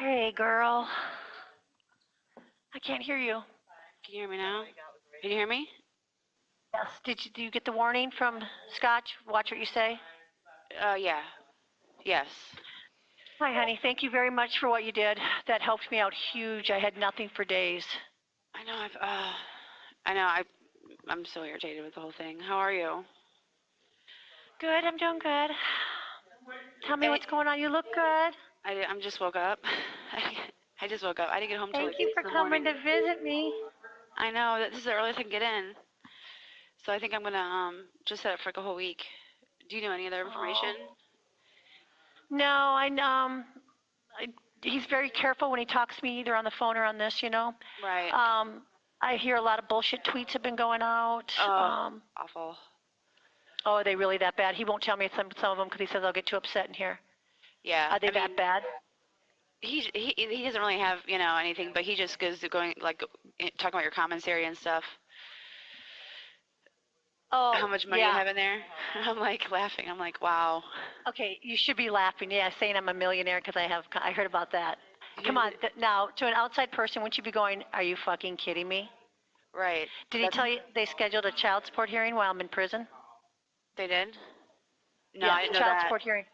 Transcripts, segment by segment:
Hey, girl. I can't hear you. Can you hear me now? Can you hear me? Yes. Do you get the warning from Scotch? Watch what you say. Yeah. Yes. Hi, honey. Thank you very much for what you did. That helped me out huge. I had nothing for days. I know. I'm so irritated with the whole thing. How are you? Good. I'm doing good. Tell me what's going on. You look good. I'm just woke up. I just woke up. I didn't get home till like Thank you 6 for in the coming morning. to visit me. I know that this is the earliest I can get in. So I think I'm gonna just set up for like a whole week. Do you know any other information? No, he's very careful when he talks to me, either on the phone or on this. Right. I hear a lot of bullshit tweets have been going out. Awful. Oh, are they really that bad? He won't tell me some of them because he says I'll get too upset in here. Yeah. Are they that bad? He doesn't really have anything, but he just goes to going like talking about your commentary and stuff. Oh, how much money you have in there? I'm like laughing. I'm like, wow. Okay, you should be laughing. Yeah, saying I'm a millionaire because I heard about that. Come on, now to an outside person, wouldn't you be going, "Are you fucking kidding me?" Right. Did he tell you they scheduled a child support hearing while I'm in prison? They did? No, Yeah, I didn't know child that. support hearing.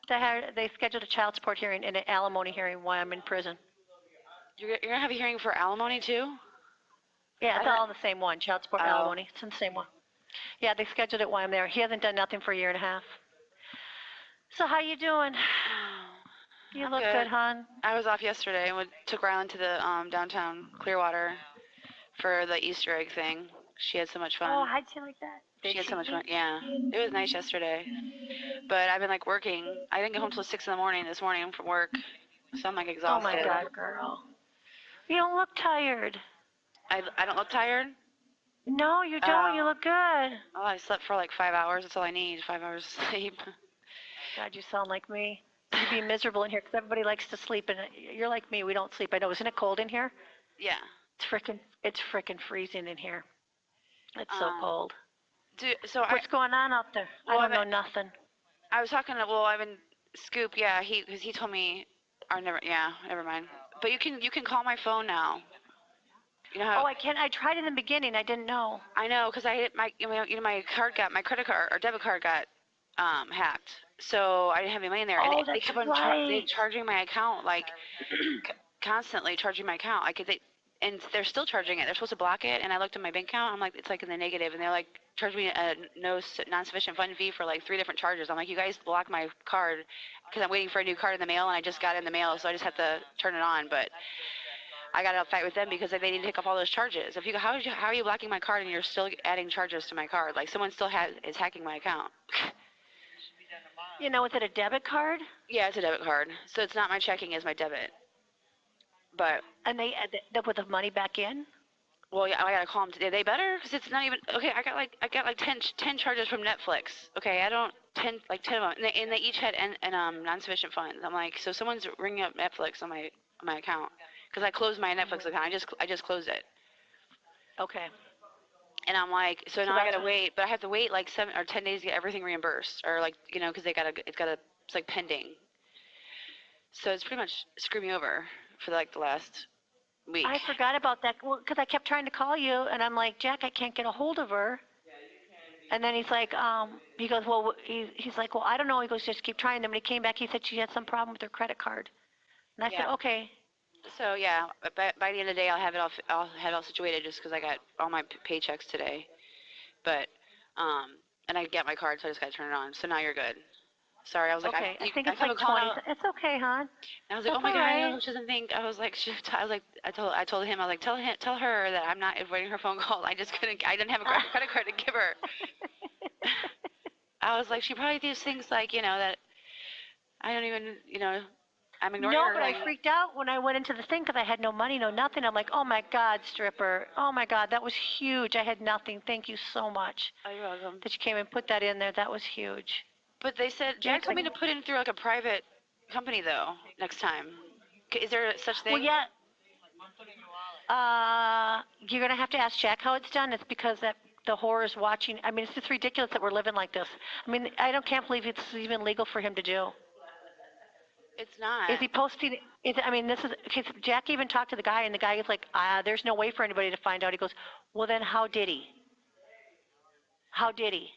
They scheduled a child support hearing and an alimony hearing while I'm in prison. You're gonna have a hearing for alimony too? Yeah, it's all the same one, child support alimony. It's in the same one. Yeah, they scheduled it while I'm there. He hasn't done nothing for a year and a half. So how you doing? You look good, hon. I was off yesterday and took Rylan to the downtown Clearwater for the Easter egg thing. She had so much fun. Oh, how'd you like that? She had so much fun. Yeah, it was nice yesterday. But I've been like working. I didn't get home till 6 in the morning this morning from work, so I'm like exhausted. Oh my God, girl. You don't look tired. I don't look tired? No, you don't. You look good. Oh, I slept for like 5 hours. That's all I need. 5 hours of sleep. God, you sound like me. You'd be miserable in here because everybody likes to sleep, and you're like me. We don't sleep. I know. Isn't it cold in here? Yeah. It's frickin' freezing in here. It's so cold. What's going on out there? I don't know nothing. I was talking to I've been Scoop. Yeah, because he told me. Never mind. But you can call my phone now. You know how? Oh, I can. I tried in the beginning. I didn't know. I know, because my credit card or debit card got hacked, so I didn't have any money in there, and they kept on charging my account like constantly charging my account. And they're still charging it. They're supposed to block it, and I looked at my bank account. I'm like, it's like in the negative, and they're like charging me a non-sufficient fund fee for like 3 different charges. I'm like, you guys blocked my card because I'm waiting for a new card in the mail, and I just got it in the mail, so I just have to turn it on, but. I got to fight with them because they need to pick up all those charges. How are you blocking my card and you're still adding charges to my card? Like someone still is hacking my account. Is it a debit card? Yeah, it's a debit card. So it's not my checking, it's my debit. But. And they put the money back in? Well, yeah, I gotta call them today. They better, because it's not even okay. I got like 10 charges from Netflix. Okay, I don't 10 of them, and they each had non-sufficient funds. I'm like, so someone's ringing up Netflix on my account. Because I closed my Netflix account. I just closed it. Okay. And I'm like, so now I gotta wait, but I have to wait like 7 or 10 days to get everything reimbursed, or like because it's like pending. So it's pretty much screwed me over for like the last week. I forgot about that because I kept trying to call you, and I'm like, Jack, I can't get a hold of her. And then he's like, he goes, well, he's like, well, I don't know. He goes, just keep trying. Then when he came back, he said she had some problem with her credit card. And I said, okay. So yeah, by the end of the day, I'll have it all situated just because I got all my paychecks today. But and I get my card, so I just gotta turn it on. So now you're good. Sorry, I was like, okay. I think it's like 20. It's okay, hon. I was like, oh my God, I know she doesn't think. I was like, I told him, I was like, tell her that I'm not avoiding her phone call. I didn't have a credit card to give her. I was like, she probably thinks things like, that I don't even, I'm ignoring her. No, but I freaked out when I went into the thing because I had no money, no nothing. I'm like, oh my God, stripper. Oh my God, that was huge. I had nothing. Thank you so much. Oh, you're welcome. That you came and put that in there. That was huge. But they said, Jack told me to put it in through like a private company though, next time. Is there such thing? Well, yeah. You're going to have to ask Jack how it's done. It's because the whore is watching. I mean, it's just ridiculous that we're living like this. I mean, can't believe it's even legal for him to do. It's not. Is he posting? I mean, this is because Jack even talked to the guy, and the guy is like, "There's no way for anybody to find out." He goes, "Well, then how did he? How did he?"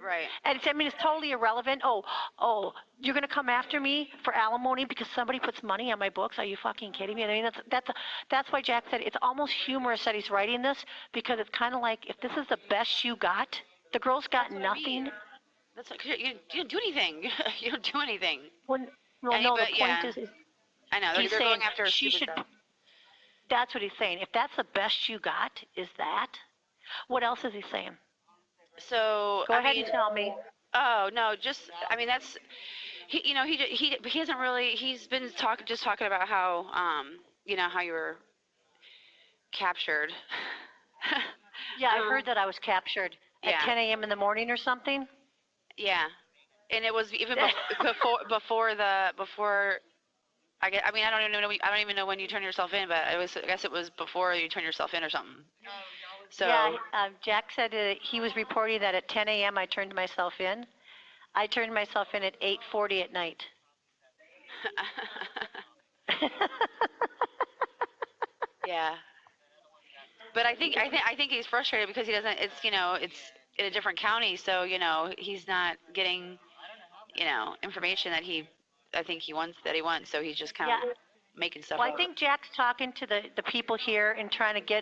Right. And I mean, it's totally irrelevant. Oh, you're gonna come after me for alimony because somebody puts money on my books? Are you fucking kidding me? I mean, that's why Jack said it's almost humorous that he's writing this because it's kind of like if this is the best you got, the girl's got nothing. That's what, you didn't do anything. You don't do anything. Well, no, the point is I know they're going after she should. Stuff. That's what he's saying. If that's the best you got, is that? What else is he saying? So go ahead and tell me. Oh no, just I mean that's he hasn't really he's been talking about how how you were captured. Yeah, I heard that I was captured at 10 a.m. in the morning or something. Yeah, and it was even before I don't even know when you turn yourself in, but I guess it was before you turn yourself in or something. So yeah, Jack said he was reporting that at 10 a.m. I turned myself in. I turned myself in at 8:40 at night. Yeah. But I think he's frustrated because he doesn't. It's it's in a different county, so he's not getting information that I think he wants. So he's just kind of making stuff. Well, I think Jack's talking to the people here and trying to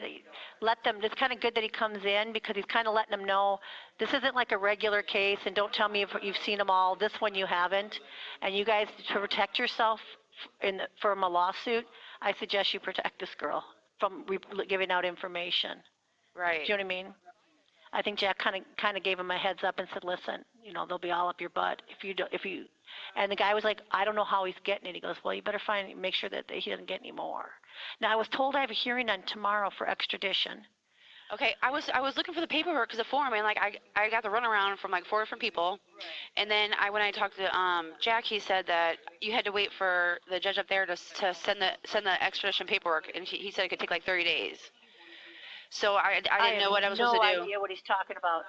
let them. It's kind of good that he comes in because he's kind of letting them know this isn't like a regular case, and don't tell me if you've seen them all. This one you haven't, and you guys to protect yourself from a lawsuit. I suggest you protect this girl from giving out information. Right. Do you know what I mean? I think Jack kind of gave him a heads up and said, listen, they'll be all up your butt if you. And the guy was like, I don't know how he's getting it. He goes, well, you better make sure that he doesn't get any more. Now I was told I have a hearing on tomorrow for extradition. Okay, I was looking for the paperwork because the form, and I got the runaround from like 4 different people, and then when I talked to Jack, he said that you had to wait for the judge up there to send the extradition paperwork, and he said it could take like 30 days. So I didn't know what I was supposed to do. I have no idea what he's talking about.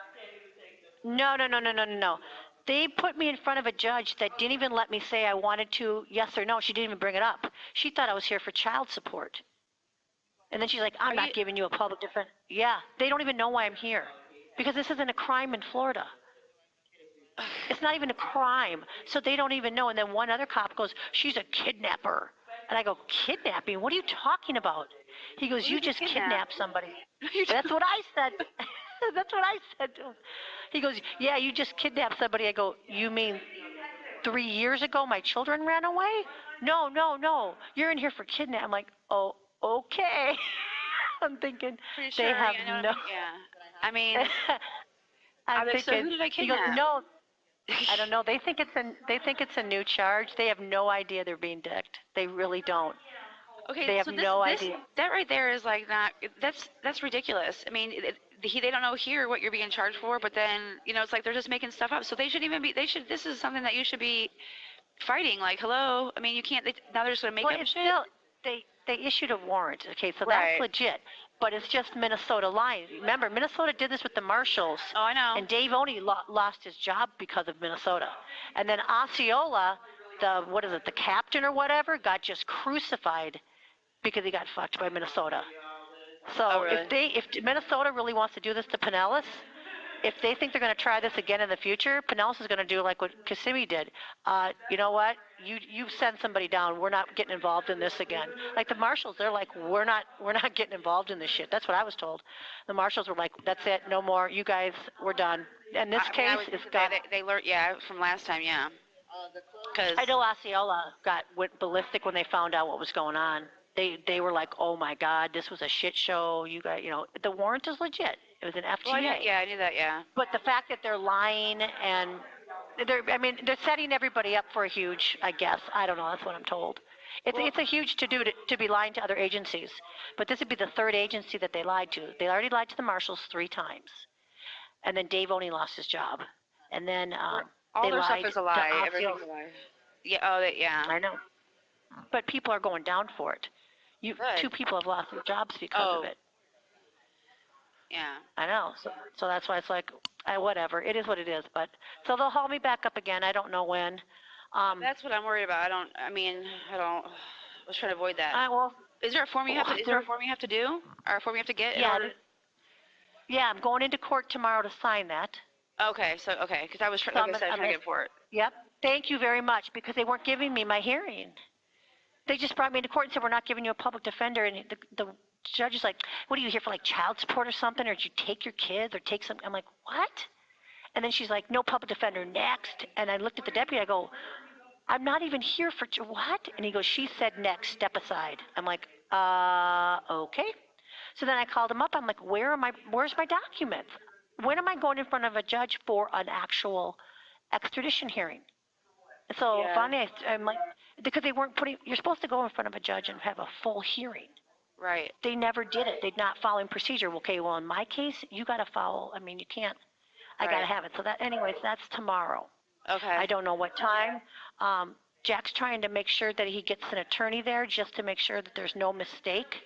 No. They put me in front of a judge that didn't even let me say I wanted to, yes or no. She didn't even bring it up. She thought I was here for child support. And then she's like, I'm not giving you a public defense. Yeah, they don't even know why I'm here. Because this isn't a crime in Florida. It's not even a crime. So they don't even know. And then one other cop goes, she's a kidnapper. And I go, kidnapping? What are you talking about? He goes, you just kidnapped somebody. That's what I said. That's what I said to him. He goes, yeah, you just kidnapped somebody. I go, you mean 3 years ago my children ran away? No. You're in here for kidnapping. I'm like, oh, okay. I'm thinking they have no. Yeah. I mean, I'm thinking. So who did I kidnap? He goes, no. I don't know. They think it's a new charge. They have no idea they're being dicked. They really don't. Okay, they have no idea. That right there is like not. That's ridiculous. I mean, they don't know here what you're being charged for, but then it's like they're just making stuff up. So they shouldn't even be. This is something that you should be fighting. Like, hello. I mean, you can't. Now they're just gonna make up shit. Still, they issued a warrant. Okay, so that's legit. But it's just Minnesota lying. Remember, Minnesota did this with the marshals. Oh, I know. And Dave Oney lost his job because of Minnesota. And then Osceola, the captain or whatever, got just crucified because he got fucked by Minnesota. So really? if Minnesota really wants to do this to Pinellas, if they think they're going to try this again in the future, Pinellas is going to do like what Kissimmee did. You know what? You send somebody down. We're not getting involved in this again. Like the marshals, they're like, we're not getting involved in this shit. That's what I was told. The marshals were like, that's it, no more. You guys, we're done. And this case is got. They learned, from last time, yeah. Cause I know Osceola went ballistic when they found out what was going on. They were like, oh my God, this was a shit show. You guys, the warrant is legit. It was an FTA. Well, I knew that, yeah. But the fact that they're lying and they're setting everybody up for a huge, I guess. I don't know. That's what I'm told. It's a huge to-do to be lying to other agencies. But this would be the third agency that they lied to. They already lied to the marshals 3 times. And then Dave Oney lost his job. And then all their lied stuff is a lie. to Everything's a lie. Yeah, yeah. I know. But people are going down for it. 2 people have lost their jobs because of it. Yeah. I know. So that's why it's like, whatever. It is what it is. But so they'll haul me back up again. I don't know when. That's what I'm worried about. I was trying to avoid that. Well, is there a form you have to do? Or a form you have to get in order? Yeah, I'm going into court tomorrow to sign that. Okay, because I was trying to get for it. Yep. Thank you very much, because they weren't giving me my hearing. They just brought me into court and said, we're not giving you a public defender. And the judge is like, what are you here for, like child support or something? Or did you take your kids or take some? I'm like, what? And then she's like, no public defender, next. And I looked at the deputy. I go, I'm not even here for what? And he goes, she said next, step aside. I'm like, okay. So then I called him up. I'm like, where's my documents? When am I going in front of a judge for an actual extradition hearing? So finally, I'm like, because they weren't you're supposed to go in front of a judge and have a full hearing. Right. They never did it. They're not following procedure. Okay, well, in my case, you got to follow. You can't. I got to have it. So anyways, that's tomorrow. Okay. I don't know what time. Jack's trying to make sure that he gets an attorney there just to make sure that there's no mistake.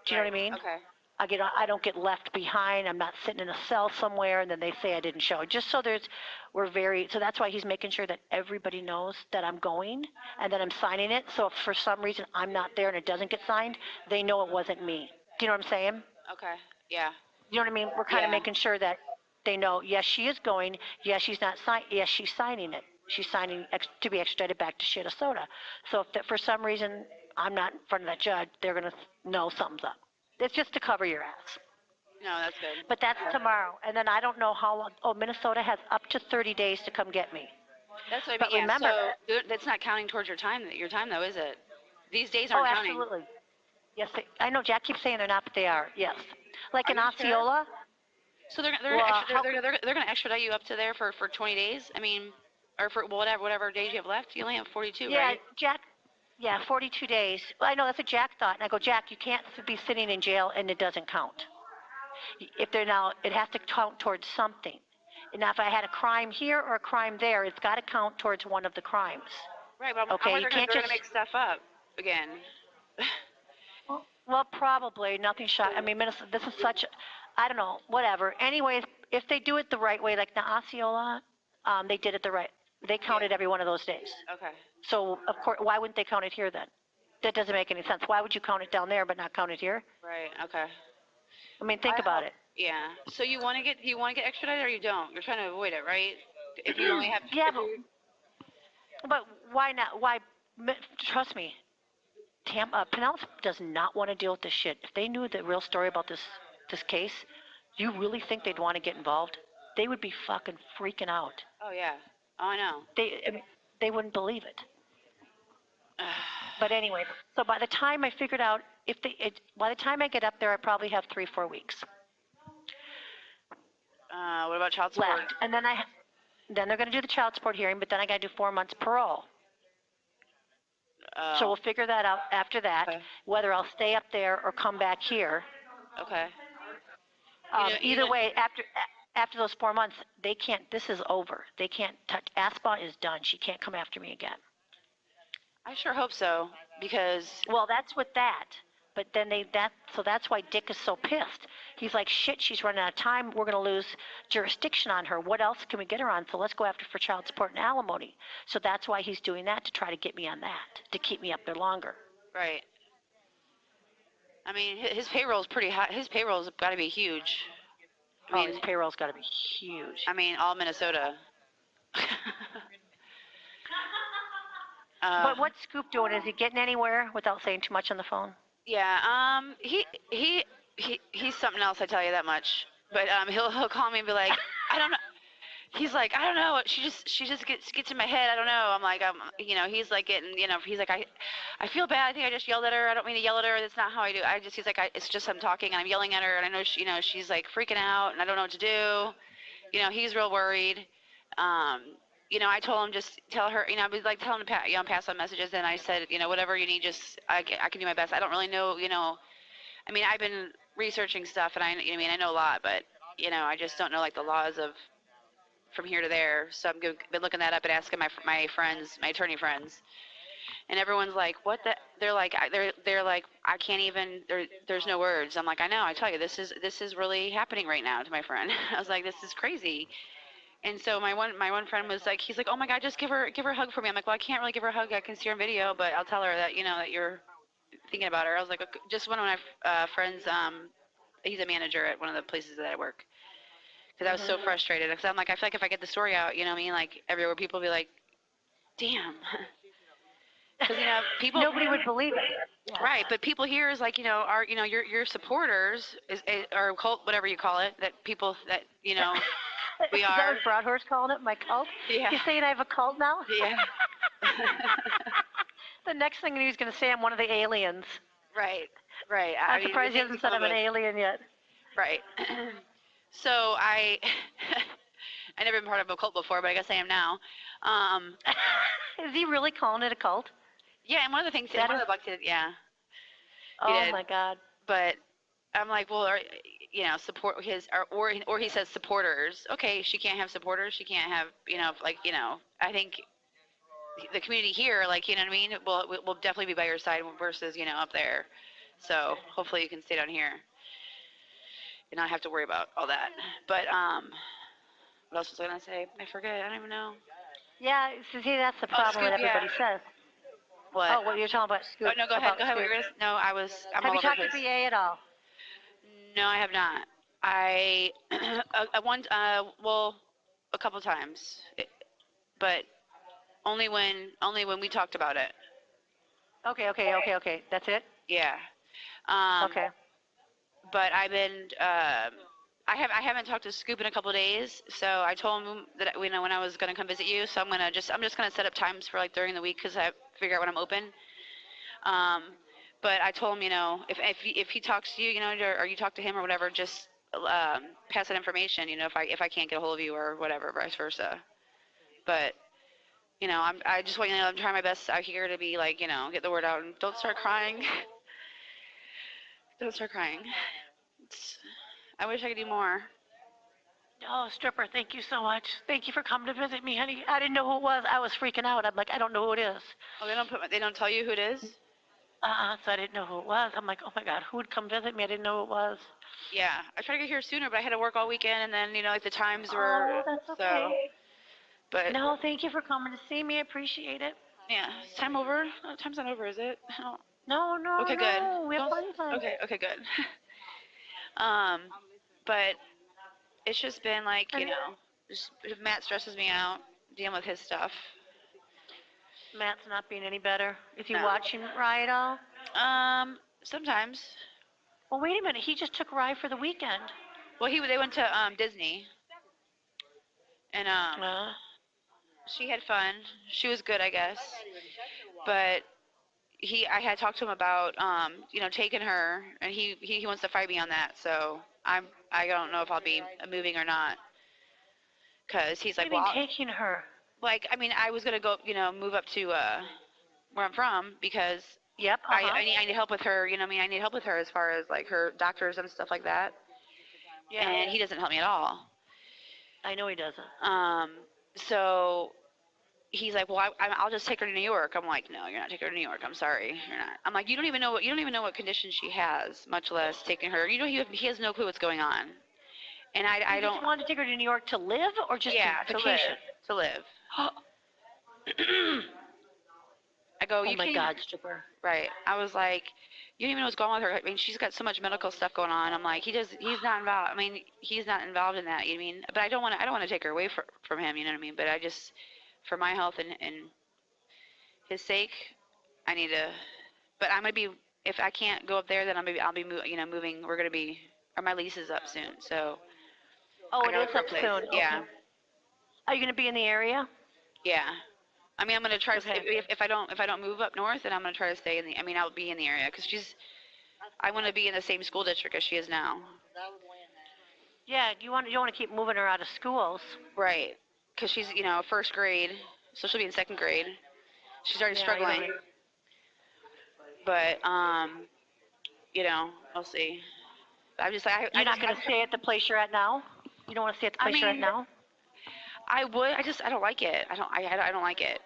Do you know what I mean? Okay. I don't get left behind. I'm not sitting in a cell somewhere and then they say I didn't show. Just so so that's why he's making sure that everybody knows that I'm going and that I'm signing it. So if for some reason I'm not there and it doesn't get signed, they know it wasn't me. Do you know what I'm saying? Okay. Yeah. You know what I mean? We're kind of making sure that they know, yes, she is going. Yes, she's not signing. Yes, she's signing it. She's signing to be extradited back to Minnesota. So if for some reason I'm not in front of that judge, they're going to know something's up. It's just to cover your ass. No, that's good. But that's tomorrow. And then I don't know how long. Oh, Minnesota has up to 30 days to come get me. That's what I mean. But remember, so that's not counting towards your time, though, is it? These days aren't counting. Oh, absolutely. Yes, I know Jack keeps saying they're not, but they are. Yes. Like in Osceola. Sure? So they're going to extradite you up to there for 20 days? Or for whatever days you have left? You only have 42, right? Jack. Yeah, 42 days. Well, I know that's what Jack thought. And I go, Jack, you can't be sitting in jail and it doesn't count. It has to count towards something. And now if I had a crime here or a crime there, it's got to count towards one of the crimes. Right, but okay, you can't just make stuff up again. Well, probably nothing shot. Minnesota, this is I don't know, whatever. Anyways, if they do it the right way, like the Osceola, they did it the right. They counted every one of those days. Okay. So, of course, why wouldn't they count it here then? That doesn't make any sense. Why would you count it down there but not count it here? Right. Okay. Think about it. Yeah. So you want to get extradited or you don't? You're trying to avoid it, right? If you only have. But why not? Why? Trust me. Pinellas does not want to deal with this shit. If they knew the real story about this case, you really think they'd want to get involved? They would be fucking freaking out. Oh yeah. Oh, I know. They wouldn't believe it. But anyway, so by the time I figured out by the time I get up there, I probably have 3-4 weeks. What about child support? Left. And then they're going to do the child support hearing, but then I got to do 4 months parole. So we'll figure that out after that, whether I'll stay up there or come back here. Okay. Either way, after those 4 months, they can't. This is over. They can't touch. Aspa is done. She can't come after me again. I sure hope so, because. Well, that's with that. But then so that's why Dick is so pissed. He's like, shit, she's running out of time. We're going to lose jurisdiction on her. What else can we get her on? So let's go after for child support and alimony. So that's why he's doing that, to try to get me on that, to keep me up there longer. Right. His payroll's pretty high. His payroll's got to be huge. His payroll's got to be huge. All Minnesota. But what's Scoop doing? Is he getting anywhere without saying too much on the phone? Yeah. He's something else. I tell you that much. But he'll call me and be like, I don't know. He's like, I don't know. She just gets in my head. I don't know. I'm like, he's like getting, he's like, I feel bad. I think I just yelled at her. I don't mean to yell at her. That's not how I do. He's like, it's just I'm talking and I'm yelling at her and I know she's like freaking out and I don't know what to do. He's real worried. I told him just tell her. I was like telling him pass on messages and I said, whatever you need, just I can do my best. I don't really know. I've been researching stuff and I know a lot, but I just don't know like the laws of from here to there. So I've been looking that up and asking my friends, my attorney friends, and everyone's like, what the? They're like, I can't even. There's no words. I'm like, I know. I tell you, this is really happening right now to my friend. I was like, this is crazy. And so my one friend was like, he's like, oh my God, just give her a hug for me. I'm like, well, I can't really give her a hug. I can see her on video, but I'll tell her that that you're thinking about her. I was like, okay. Just one of my friends, he's a manager at one of the places that I work. Because I was so frustrated. Because I'm like, I feel like if I get the story out, you know what I mean? Like everywhere, people will be like, damn. Because people nobody would believe it. Yeah. Right, but people here is like are your supporters or cult, whatever you call it, that people that we are. Is that what Broadhurst calling it? My cult? Yeah. He's saying I have a cult now? Yeah. The next thing he's going to say, I'm one of the aliens. Right. I'm surprised he hasn't said I'm an alien yet. Right. So I never been part of a cult before, but I guess I am now. Is he really calling it a cult? Yeah, and one of the things, one of the bugs, yeah. Oh my God. But I'm like, well, support his, or he says supporters. Okay, she can't have supporters. She can't have, I think the community here, like, you know what I mean, will definitely be by your side versus, up there. So hopefully you can stay down here and not have to worry about all that. But what else was I gonna say? I forget. I don't even know. Yeah, see, that's the problem that everybody says. What? Oh, what you're talking about Scoop? Oh no, go ahead. Go ahead. No, I'm have you talked to BA at all? No, I have not. I a couple times, but only when we talked about it. Okay. That's it. Yeah. Okay. But I've been I haven't talked to Scoop in a couple of days, so I told him that when I was gonna come visit you. So I'm just gonna set up times for like during the week because I figure out when I'm open. But I told him, if he talks to you, or you talk to him or whatever, just pass that information. If I can't get a hold of you or whatever, vice versa. But I just want I'm trying my best out here to be like, get the word out and don't start crying. Don't start crying. I wish I could do more. Oh, Stripper, thank you so much. Thank you for coming to visit me, honey. I didn't know who it was. I was freaking out. I'm like, I don't know who it is. Oh, they don't tell you who it is? So I didn't know who it was. I'm like, oh my God, who would come visit me? I didn't know who it was. Yeah, I tried to get here sooner, but I had to work all weekend, and then like the times were. Oh, that's okay. So, but no, thank you for coming to see me. I appreciate it. Yeah, is time over? Oh, time's not over, is it? No. Okay, good. We have plenty of time. Okay, good. But it's just been like, just Matt stresses me out dealing with his stuff. Matt's not being any better. Is he watching Rye at all? Sometimes. Well, wait a minute. He just took Rye for the weekend. Well, they went to Disney, and she had fun. She was good, I guess. But I had talked to him about taking her, and he wants to fight me on that. So I don't know if I'll be moving or not. Cause he's like, well, taking her. Like, I mean, I was gonna go, move up to where I'm from because I need help with her. I need help with her as far as like her doctors and stuff like that. Yeah. And he doesn't help me at all. I know he doesn't. So he's like, well, I'll just take her to New York. I'm like, no, you're not taking her to New York. I'm sorry, you're not. I'm like, you don't even know what condition she has, much less taking her. He has no clue what's going on. And I don't. You want to take her to New York to live or just vacation? To live. I go, oh my God, Stripper. Right. I was like, you don't even know what's going on with her. I mean, she's got so much medical stuff going on. I'm like, he's not involved. I mean, he's not involved in that. You know what I mean? But I don't want to take her away from him. You know what I mean? But I just, for my health and his sake, I need to. But I'm gonna be. If I can't go up there, then I'll be moving. We're gonna be. Or my lease is up soon, so. Oh, it is up soon. Yeah. Okay. Are you gonna be in the area? Yeah. I mean, I'm gonna try to stay, if I don't move up north, then I'm gonna try to stay in the. I mean, I'll be in the area because I want to be in the same school district as she is now. Yeah, you want to keep moving her out of schools. Right, because she's first grade, so she'll be in second grade. She's already struggling. But we'll see. I'm just like You're not gonna stay at the place you're at now. You don't want to stay at the place you're at now. I would. I don't like it. I don't like it.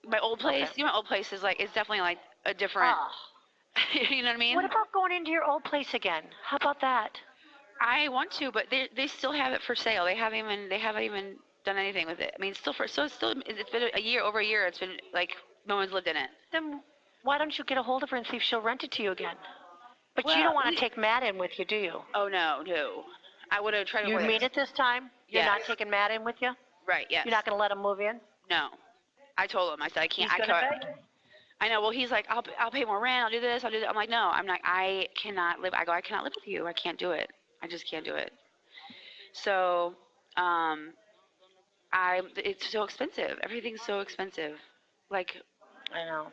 My old place, my old place is like, it's definitely like a different. You know what I mean? What about going into your old place again? How about that? I want to, but they still have it for sale. They haven't even done anything with it. I mean, it's been a year, over a year. It's been like no one's lived in it. Then why don't you get a hold of her and see if she'll rent it to you again? But Well, you don't want to take Matt in with you, do you? Oh no. I would have tried to. You mean it this time? You're not taking Matt in with you? Right. Yes. You're not going to let him move in? No. I told him. I said I can't. He's gonna beg? I know. Well, he's like, I'll pay more rent. I'll do this. I'll do that. I'm like, no. I'm like, I cannot live. I cannot live with you. I can't do it. I just can't do it. So, it's so expensive. Everything's so expensive. Like, I know.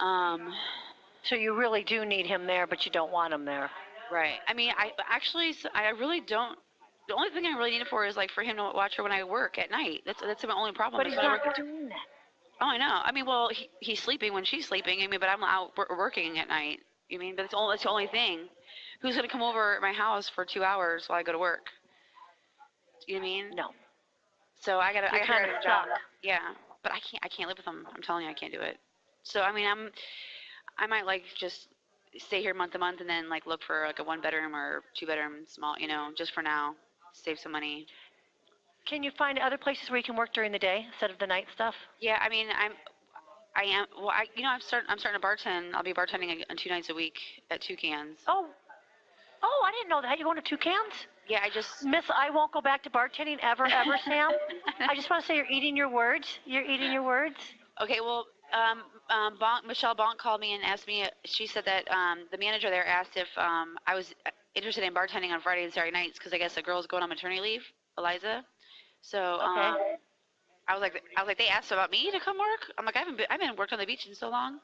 Um, So you really do need him there, but you don't want him there. right. I mean, I really don't. The only thing I really need it for is like for him to watch her when I work at night. That's my only problem. But he's not doing that. Oh, I know. I mean, well, he's sleeping when she's sleeping. I mean, but I'm out working at night. You mean? But that's the only thing. Who's gonna come over at my house for 2 hours while I go to work? You know what I mean? No. So I got kind of a job. Yeah, but I can't live with him. I'm telling you, I can't do it. So I mean, I might like just stay here month to month and then like look for like a 1-bedroom or 2-bedroom small, just for now, save some money. Can you find other places where you can work during the day instead of the night stuff? Yeah, I mean, I am. Well, I'm starting to bartend. I'll be bartending on 2 nights a week at Toucans. Oh, I didn't know that. You're going to Toucans? Yeah, I just. Miss, I won't go back to bartending ever, Sam. I just want to say you're eating your words. You're eating your words. Okay, well, Michelle Bonk called me and asked me. She said that the manager there asked if I was interested in bartending on Friday and Saturday nights because I guess the girl's going on maternity leave, Eliza. So Okay. I was like, they asked about me to come work. I'm like, I haven't worked on the beach in so long.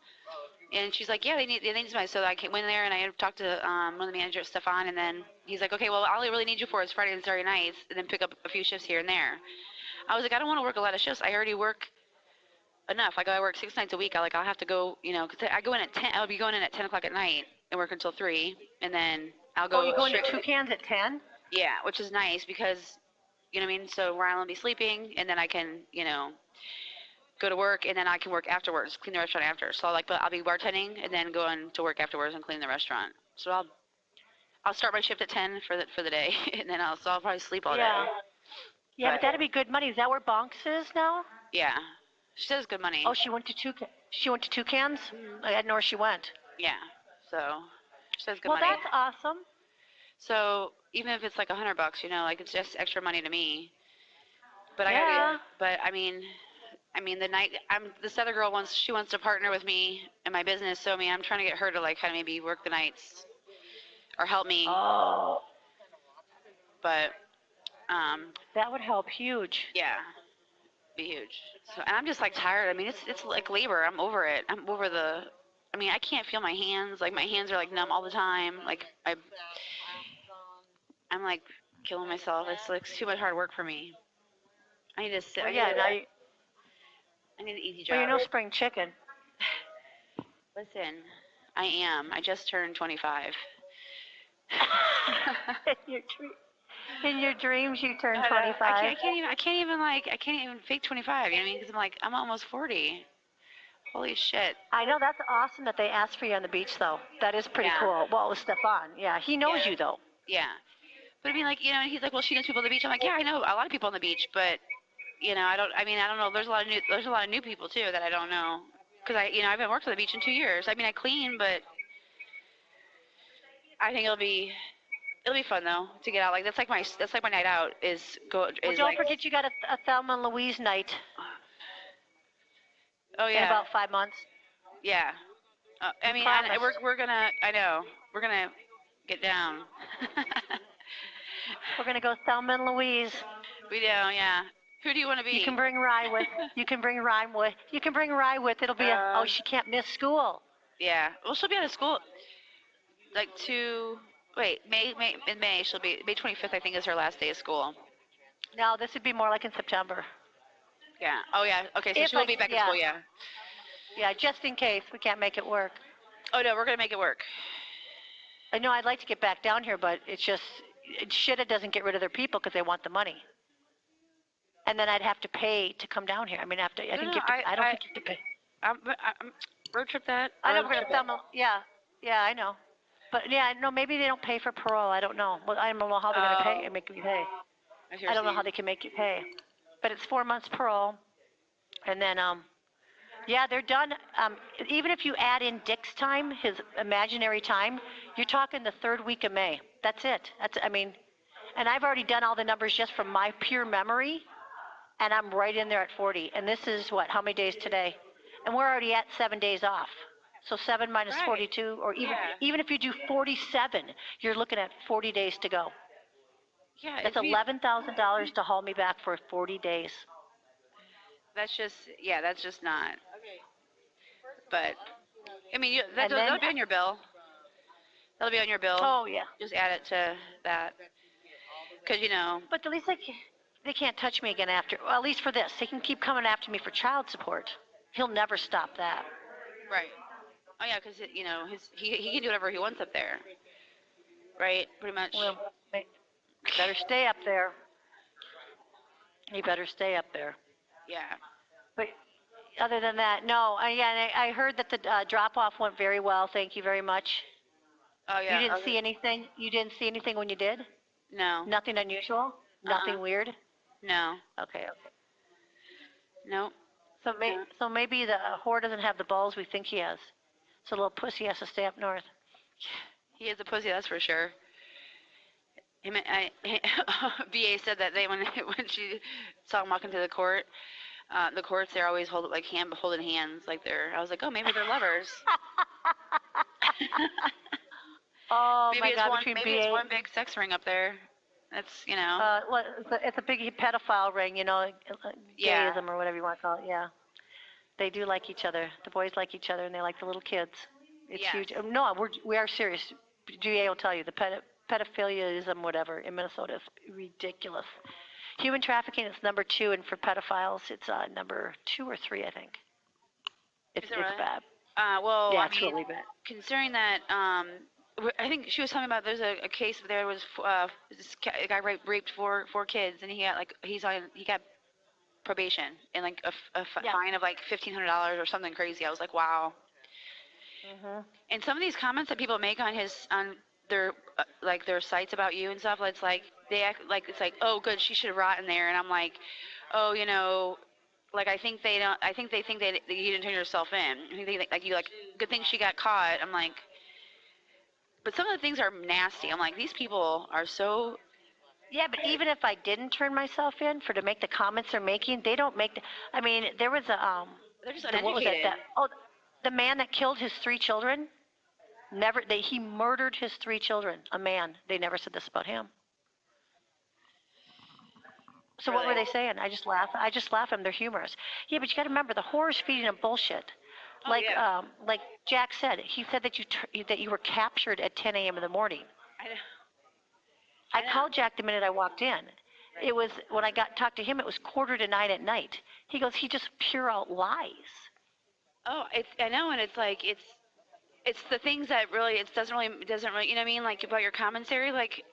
And she's like, yeah, they need somebody. So I went there and I talked to one of the managers, Stefan, and then he's like, okay, well, all I really need you for is Friday and Saturday nights, and then pick up a few shifts here and there. I was like, I don't want to work a lot of shifts. I already work enough. Like I work 6 nights a week. I'll have to go, because I go in at 10. I'll be going in at 10 o'clock at night and work until 3, and then I'll go. Oh, you're going to Toucans at 10? Yeah, which is nice because, you know what I mean. So Ryan will be sleeping, and then I can, go to work, and then I can work afterwards, clean the restaurant after. So but I'll be bartending and then going to work afterwards and clean the restaurant. So I'll start my shift at 10 for the day, and then I'll probably sleep all day. Yeah, but that'd be good money. Is that where Bonks is now? Yeah, she says good money. Oh, she went to Toucans. I didn't know where she went. Yeah, so she says good money. Well, that's awesome. So even if it's like $100, like it's just extra money to me. But I mean, this other girl wants to partner with me in my business. So I mean, I'm trying to get her to like kind of maybe work the nights or help me. Oh. But that would help huge. Yeah, be huge. So and I'm just like tired. I mean, it's like labor. I'm over it. I'm over the. I mean, I can't feel my hands. Like my hands are like numb all the time. Like I'm like killing myself. It's like too much hard work for me. I need to sit. Well, I need an easy job. Well, you're no spring chicken. Listen, I am. I just turned 25. In your dreams, you turn 25. I can't even fake 25. You know what I mean? Because I'm almost 40. Holy shit. I know, that's awesome that they asked for you on the beach, though. That is pretty cool. Well, it was Stefan. Yeah, he knows you, though. Yeah. But I mean, like, and he's like, well, she knows people on the beach. I'm like, yeah, I know a lot of people on the beach, but, I don't know. There's a lot of new people, too, that I don't know. Because I haven't worked on the beach in 2 years. I mean, I clean, but I think it'll be fun, though, to get out. Like, that's like my night out Well, don't forget you got a Thelma and Louise night. Oh, yeah. In about 5 months. Yeah. We're gonna get down. We're gonna go Thelma and Louise. We do, yeah. Who do you want to be? You can bring Rye with. It'll be she can't miss school. Yeah. Well, she'll be out of school. Like in May she'll be May 25th. I think is her last day of school. No, this would be more like in September. Yeah. Oh yeah. Okay. So she'll be back in school. Yeah. Yeah, just in case we can't make it work. Oh no, we're gonna make it work. I know I'd like to get back down here, but it's just Shitta doesn't get rid of their people because they want the money. And then I'd have to pay to come down here. I mean, I don't think you have to pay. Road trip that. I know we're gonna Thelma. Yeah, I know. But yeah, no, maybe they don't pay for parole. I don't know. Well, I don't know how they're gonna pay and make me pay. I don't know how they can make you pay. But it's 4 months parole. And then, yeah, they're done. Even if you add in Dick's time, his imaginary time, you're talking the 3rd week of May. That's it. And I've already done all the numbers just from my pure memory, and I'm right in there at 40. And this is what, how many days today? And we're already at 7 days off. So 7 minus 42, or even if you do 47, you're looking at 40 days to go. Yeah, that's $11,000 to haul me back for 40 days. That's just not. But I mean, that'll be on your bill. That'll be on your bill. Oh yeah. Just add it to that, because But at least they can't touch me again after. Well, at least for this, they can keep coming after me for child support. He'll never stop that. Right. Oh yeah, because he can do whatever he wants up there. Right. Pretty much. Well, better stay up there. He better stay up there. Yeah. But other than that, no. I heard that the drop-off went very well. Thank you very much. Oh yeah. You didn't see anything? You didn't see anything when you did? No. Nothing unusual? Nothing weird? No. Okay. No. So maybe the whore doesn't have the balls we think he has. So little pussy has to stay up north. He is a pussy, that's for sure. BA said that when she saw him walking to the courts, they're always holding hands, like I was like, oh, maybe they're lovers. Oh maybe my God! Maybe it's one big sex ring up there. That's Well, it's a big pedophile ring, gayism or whatever you want to call it. Yeah, they do like each other. The boys like each other, and they like the little kids. It's huge. No, we are serious. GA will tell you the pedophiliaism, whatever, in Minnesota is ridiculous. Human trafficking is number 2, and for pedophiles, it's number 2 or 3, I think. It's bad. Well, yeah, it's really bad. Considering that, I think she was talking about there's a case where there was this guy raped four kids, and he got probation and like a fine of like $1,500 or something crazy. I was like, wow. Mhm. And some of these comments that people make on their their sites about you and stuff, it's like they act like it's like, oh, good, she should rot in there, and I'm like, oh, I think they think that you didn't turn yourself in. I think good thing she got caught. I'm like, but some of the things are nasty. I'm like, these people are so. Yeah, but even if I didn't turn myself in to make the comments they're making, they don't make. I mean, there was a They're just uneducated. The man that killed his 3 children. He murdered his 3 children. A man. They never said this about him. So really? What were they saying? I just laugh at them. They're humorous. Yeah, but you got to remember the whore's feeding them bullshit. Like Jack said, he said that you were captured at 10 a.m. in the morning. I called Jack the minute I walked in. It was when I talked to him. It was 8:45 at night. He goes, he just pure out lies. Oh, I know, and it's like it's the things that really it doesn't really you know what I mean, like about your commentary, like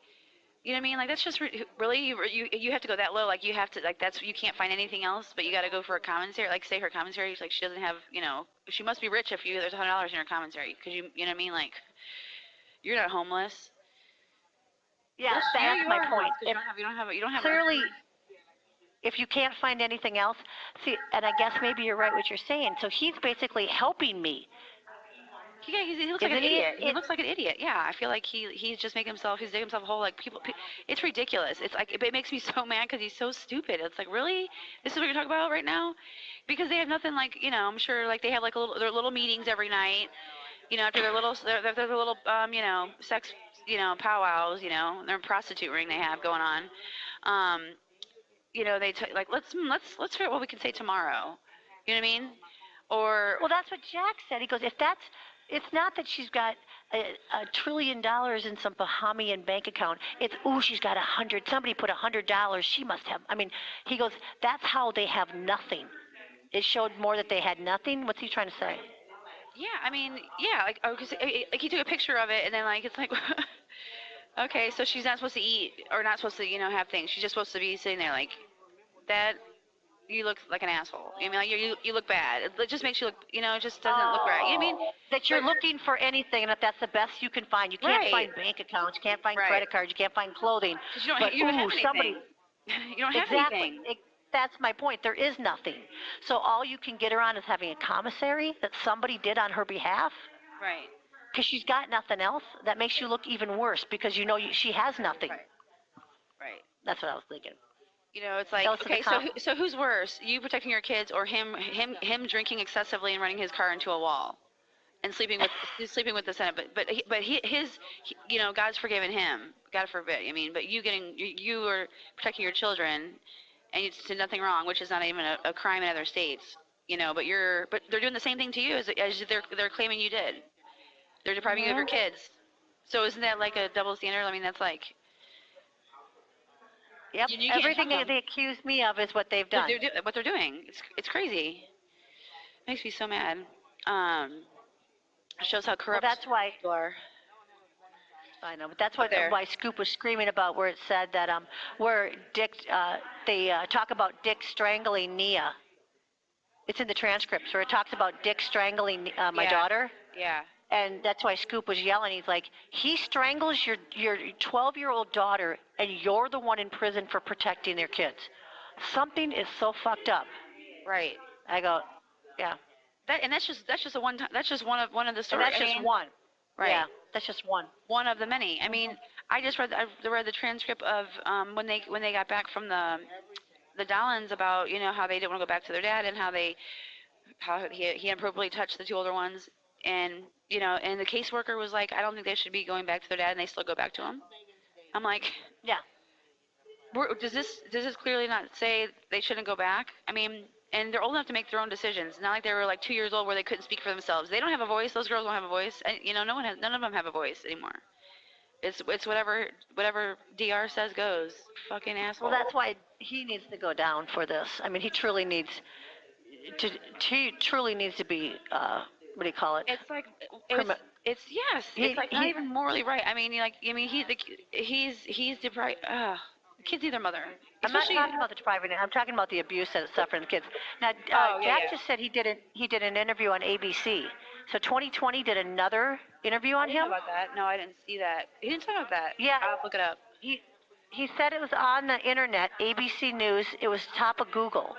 you know what I mean, like that's just really you have to go that low, like you have to you can't find anything else, but you got to go for a commentary, like say her commentary, like she doesn't have she must be rich if there's $100 in her commentary, because you know what I mean, like you're not homeless. Yeah, that's my point. You don't have clearly. If you can't find anything else, see, and I guess maybe you're right what you're saying. So he's basically helping me. Yeah, he looks like an idiot. He looks like an idiot. Yeah, I feel like he's just making himself. He's digging himself a hole. Like people, it's ridiculous. It's like it makes me so mad because he's so stupid. It's like, really, this is what you're talking about right now? Because they have nothing like I'm sure like they have like their little meetings every night. After their little sex powwows. Their prostitute ring they have going on. They let's figure out what we can say tomorrow. You know what I mean? Or well, that's what Jack said. He goes, it's not that she's got $1 trillion in some Bahamian bank account. It's she's got 100. Somebody put $100. She must have. I mean, he goes, that's how they have nothing. It showed more that they had nothing. What's he trying to say? Yeah, I mean, yeah, because he took a picture of it, and then it's like. Okay, so she's not supposed to eat or not supposed to, have things. She's just supposed to be sitting there like that. You look like an asshole. I mean, like you look bad. It just makes you look, it just doesn't look right. You know what I mean? That you're looking for anything, and if that's the best you can find. You can't find bank accounts. You can't find credit cards. You can't find clothing. You don't have anything. You don't have Exactly. anything. That's my point. There is nothing. So all you can get her on is having a commissary that somebody did on her behalf. Right. Because she's got nothing else. That makes you look even worse because she has nothing. Right. That's what I was thinking. It's like, okay, so who's worse? You protecting your kids or him drinking excessively and running his car into a wall and sleeping with the Senate? But his God's forgiven him. God forbid. I mean, but you are protecting your children and you did nothing wrong, which is not even a crime in other states. But they're doing the same thing to you as they're claiming you did. They're depriving you of your kids. So isn't that like a double standard? I mean, that's like. Yep. Everything they accuse me of is what they've done. What they're doing. It's crazy. It makes me so mad. It shows how corrupt people are. I know, but that's why Scoop was screaming about where it said that where Dick they talk about Dick strangling Nia. It's in the transcripts where it talks about Dick strangling my daughter. Yeah. And that's why Scoop was yelling. He's like, he strangles your 12-year-old daughter, and you're the one in prison for protecting their kids. Something is so fucked up. Right. I go, yeah. That's just a one time. That's just one of the stories. And that's just one. Right. Yeah. That's just one. One of the many. I mean, I just read the transcript of when they got back from the Dollins about how they didn't want to go back to their dad and how he inappropriately touched the two older ones. And and the caseworker was like, I don't think they should be going back to their dad, and they still go back to him. I'm like, yeah. Does this clearly not say they shouldn't go back? I mean, and they're old enough to make their own decisions. Not like they were like 2 years old where they couldn't speak for themselves. They don't have a voice. Those girls don't have a voice. And, none of them have a voice anymore. It's whatever DR says goes. Fucking asshole. Well, that's why he needs to go down for this. I mean, he truly needs to be. What do you call it? It's like it's yes. It's like not even morally right. I mean, he's deprived. The kids need their mother. I'm not talking about the depriving. I'm talking about the abuse that is suffering the kids. Now, Jack just said he did an interview on ABC. So 2020 did another interview on him. I didn't know about that. No, I didn't see that. He didn't talk about that. Yeah, I'll look it up. He said it was on the internet, ABC News. It was top of Google.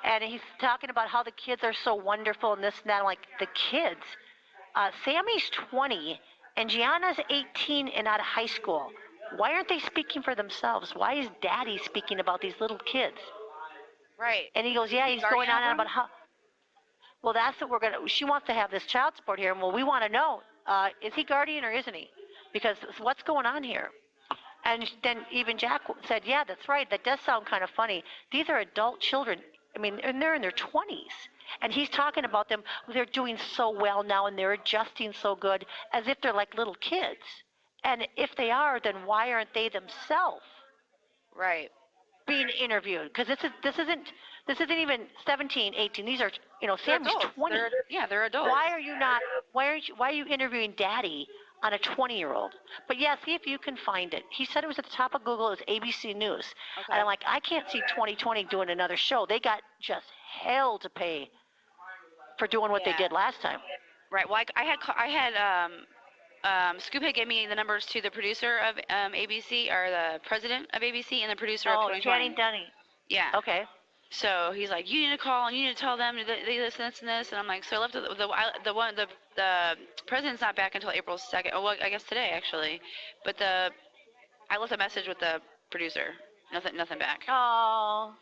And he's talking about how the kids are so wonderful and this and that. I'm like, the kids. Sammy's 20 and Gianna's 18 and out of high school. Why aren't they speaking for themselves? Why is Daddy speaking about these little kids? Right. And he goes, yeah, he's going on about how. Well, that's what she wants to have this child support here. And well, we want to know, is he guardian or isn't he? Because what's going on here? And then even Jack said, yeah, that's right. That does sound kind of funny. These are adult children. I mean, and they're in their 20s. And he's talking about them. They're doing so well now and they're adjusting so good as if they're like little kids. And if they are, then why aren't they themselves being interviewed? Because this isn't even 17, 18. These are, Sammy's 20. They're adults. Why are you interviewing Daddy on a 20-year-old? But yeah, see if you can find it. He said it was at the top of Google. It was ABC News. Okay. And I'm like, I can't see 2020 doing another show. They got just hell to pay for doing what they did last time. Right. Well, I had Scoop had given me the numbers to the producer of ABC, or the president of ABC, and the producer of 2020. Channing Dunny. Yeah. Okay. So he's like, you need to call and you need to tell them this and this, and I'm like, so I left the president's not back until April 2nd. Oh, well, I guess today actually, but I left a message with the producer. Nothing back. Oh.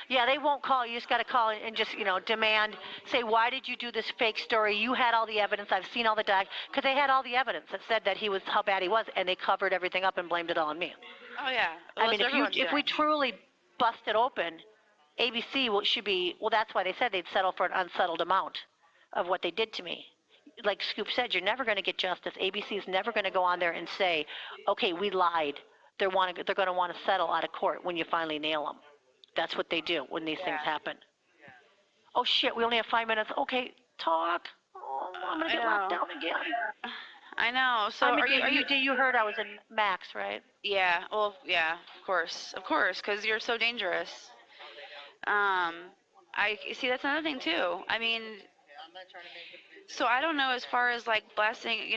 Yeah, they won't call. You just got to call and just, demand, say, why did you do this fake story? You had all the evidence. I've seen all the because they had all the evidence that said that how bad he was, and they covered everything up and blamed it all on me. Oh, yeah. Well, I mean, if we truly bust it open, ABC should be, well, that's why they said they'd settle for an unsettled amount of what they did to me. Like Scoop said, you're never going to get justice. ABC is never going to go on there and say, okay, we lied. They're going to want to settle out of court when you finally nail them. That's what they do when these things happen. Yeah. Oh, shit, we only have 5 minutes. Okay, talk. Oh, I'm going to get locked down again. I know. So you heard I was in Max, right? Yeah. Well, yeah, of course, because you're so dangerous. I see, that's another thing, too. I mean, so I don't know as far as, like, blasting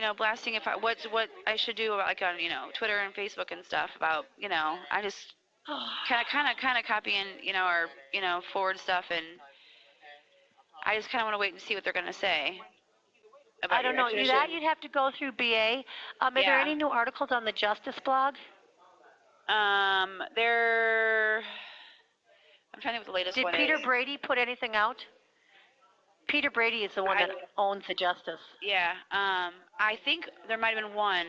what I should do, like, on, Twitter and Facebook and stuff about, I just... kind of copying, or forward stuff, and I just kind of want to wait and see what they're gonna say about I don't your know. extradition. You'd have to go through BA. Are there any new articles on the Justice blog? There. I'm trying to think what the latest one is. Did Peter Brady put anything out? Peter Brady is the one that owns the Justice. Yeah. I think there might have been one,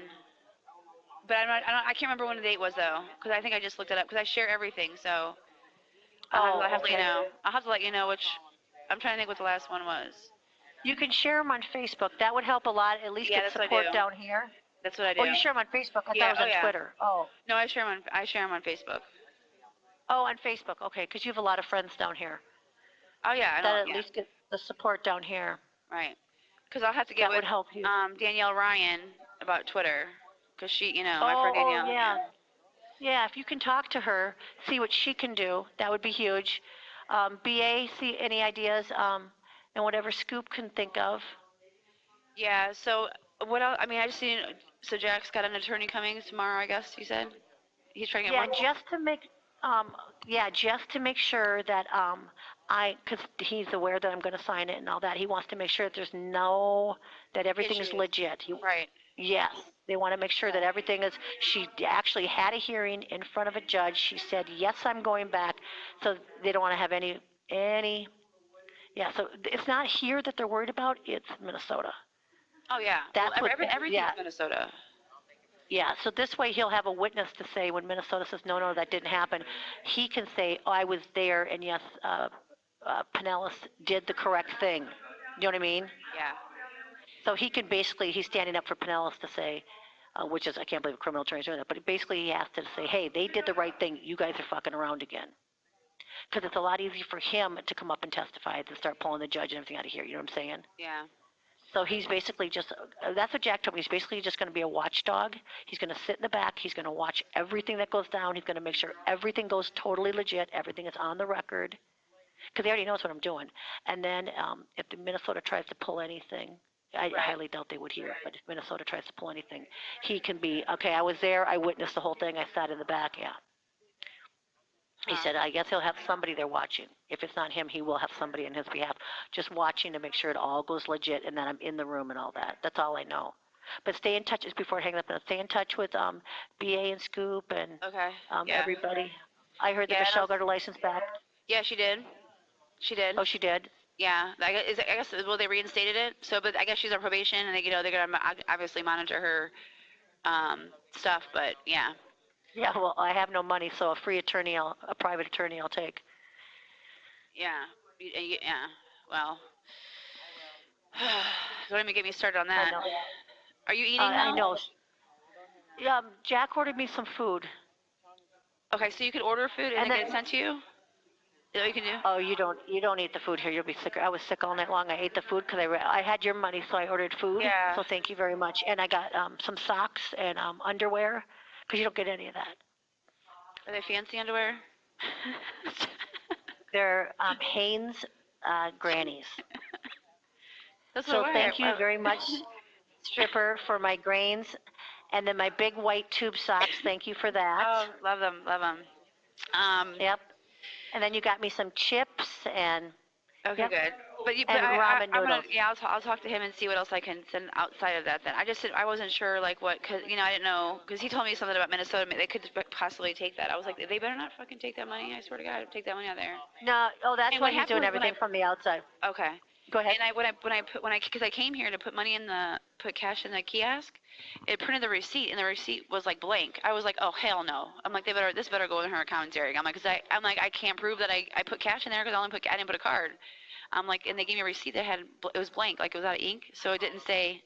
but I can't remember when the date was though, because I think I just looked it up because I share everything. So I'll have to let you know. I'll have to let you know which. I'm trying to think what the last one was. You can share them on Facebook. That would help a lot. At least get support down here. That's what I do. Oh, you share them on Facebook? I thought it was on Twitter. Oh. No, I share them on Facebook. Oh, on Facebook. Okay, because you have a lot of friends down here. Oh yeah, I know. That at least get the support down here. Right. Because I'll have to get with Danielle Ryan about Twitter, because she, my friend Danielle. Oh yeah. Yeah, if you can talk to her, see what she can do, that would be huge. BA, see any ideas, and whatever Scoop can think of. Yeah. So what else? I mean, I just seen. So Jack's got an attorney coming tomorrow, I guess you said. He's trying to get one. Just to make sure that because he's aware that I'm going to sign it and all that. He wants to make sure that everything is legit. Right. Yes, they want to make sure that everything is. She actually had a hearing in front of a judge. She said, yes, I'm going back. So they don't want to have any. Yeah, so it's not here that they're worried about. It's Minnesota. Oh yeah. That's everything's Minnesota. Yeah, so this way he'll have a witness to say when Minnesota says, no, that didn't happen. He can say, oh, I was there, and yes, Pinellas did the correct thing. You know what I mean? Yeah. So he can he's standing up for Pinellas to say, which is, I can't believe a criminal attorney's doing that, but basically he has to say, hey, they did the right thing. You guys are fucking around again. Because it's a lot easier for him to come up and testify than start pulling the judge and everything out of here. You know what I'm saying? Yeah. So he's basically that's what Jack told me. He's basically just going to be a watchdog. He's going to sit in the back. He's going to watch everything that goes down. He's going to make sure everything goes totally legit. Everything is on the record. Because he already knows what I'm doing. And then if the Minnesota tries to pull anything, I highly doubt they would hear. But if Minnesota tries to pull anything, he can be, okay, I was there. I witnessed the whole thing. I sat in the back. Yeah. He said, I guess he'll have somebody there watching. If it's not him, he will have somebody on his behalf just watching to make sure it all goes legit and that I'm in the room and all that. That's all I know. But stay in touch, before I hang up, stay in touch with BA and Scoop and everybody. I heard that Michelle got her license back. Yeah, she did. Oh, she did? Yeah. I guess, they reinstated it. So, but I guess she's on probation, and they're going to obviously monitor her stuff, but yeah. Yeah, well, I have no money, so a private attorney I'll take. Yeah. Yeah. Well, don't even get me started on that. I know. Are you eating now? I know. Yeah, Jack ordered me some food. Okay, so you could order food and then get it sent to you? Is that what you can do? Oh, you don't eat the food here. You'll be sick. I was sick all night long. I ate the food because I had your money, so I ordered food. Yeah. So thank you very much. And I got some socks and underwear because you don't get any of that. Are they fancy underwear? They're Hanes grannies. So thank you very much, stripper, for my grains. And then my big white tube socks, thank you for that. Oh, love them. Yep. And then you got me some chips and... Okay, good. But ramen noodles. I'll talk to him and see what else I can send outside of that then. I wasn't sure, what, because, I didn't know, because he told me something about Minnesota. They could possibly take that. I was like, they better not fucking take that money. I swear to God, take that money out there. No, that's why he's doing everything from the outside. Okay. Go ahead. And because I came here to put cash in the kiosk, it printed the receipt, and the receipt was blank. I was like, oh hell no. I'm like, this better go in her account, Derek. I'm like, I can't prove that I put cash in there because I didn't put a card. I'm like, and they gave me a receipt that it was blank, it was out of ink, so it didn't say